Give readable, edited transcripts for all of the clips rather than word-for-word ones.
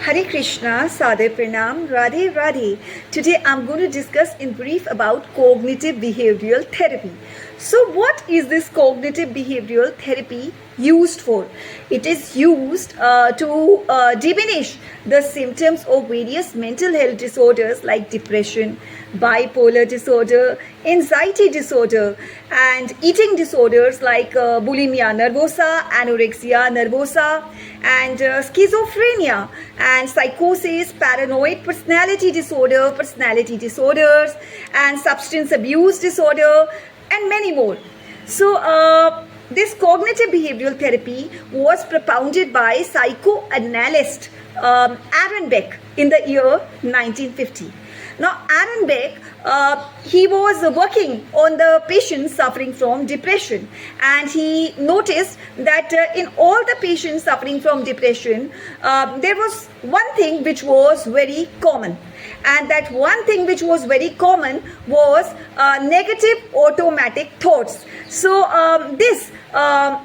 Hare Krishna, Sadhe Pranam, Radhe Radhe. Today I'm going to discuss in brief about cognitive behavioral therapy. So what is this cognitive behavioral therapy used for? It is used to diminish the symptoms of various mental health disorders like depression, bipolar disorder, anxiety disorder, and eating disorders like bulimia nervosa, anorexia nervosa, and schizophrenia, and psychosis, paranoid personality disorder, personality disorders, and substance abuse disorder, and many more. So, this cognitive behavioral therapy was propounded by psychoanalyst Aaron Beck in the year 1950. Now, Aaron Beck, he was working on the patients suffering from depression, and he noticed that in all the patients suffering from depression, there was one thing which was very common. And that one thing which was very common was negative automatic thoughts. So this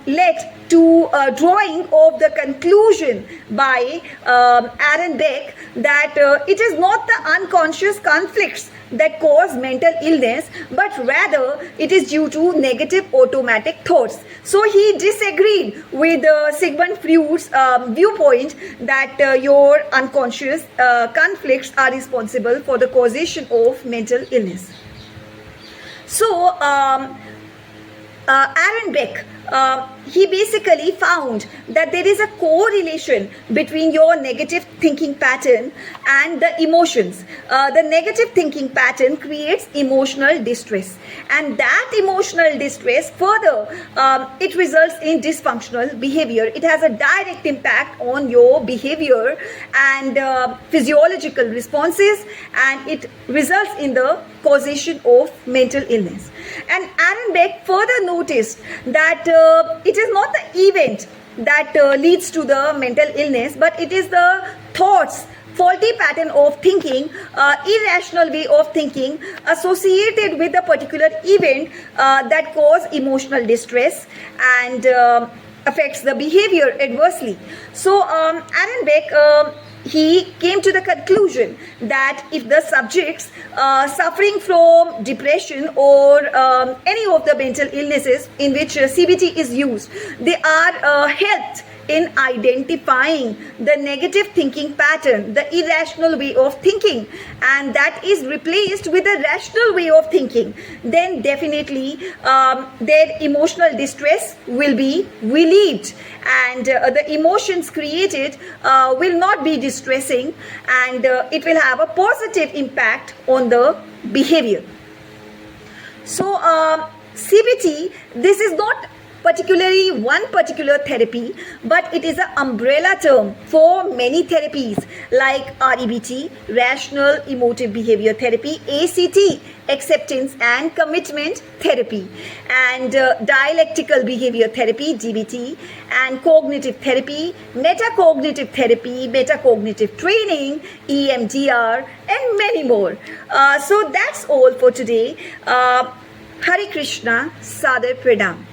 led to drawing of the conclusion by Aaron Beck that it is not the unconscious conflicts that cause mental illness, but rather it is due to negative automatic thoughts. So he disagreed with Sigmund Freud's viewpoint that your unconscious conflicts are responsible for the causation of mental illness. So Aaron Beck, he basically found that there is a correlation between your negative thinking pattern and the emotions. The negative thinking pattern creates emotional distress, and that emotional distress further it results in dysfunctional behavior. It has a direct impact on your behavior and physiological responses, and it results in the causation of mental illness. And Aaron Beck further noticed that it is not the event that leads to the mental illness, but it is the thoughts, faulty pattern of thinking, irrational way of thinking associated with a particular event that cause emotional distress and affects the behavior adversely. So Aaron Beck, he came to the conclusion that if the subjects suffering from depression or any of the mental illnesses in which CBT is used, they are helped in identifying the negative thinking pattern, the irrational way of thinking, and that is replaced with a rational way of thinking, then definitely their emotional distress will be relieved, and the emotions created will not be distressing, and it will have a positive impact on the behavior. So CBT, this is not particularly one particular therapy, but it is an umbrella term for many therapies like REBT, Rational Emotive Behavior Therapy, ACT, Acceptance and Commitment Therapy, and Dialectical Behavior Therapy, DBT, and Cognitive Therapy, Metacognitive Therapy, Metacognitive Training, EMDR, and many more. So that's all for today. Hare Krishna, Sadhe Pranam.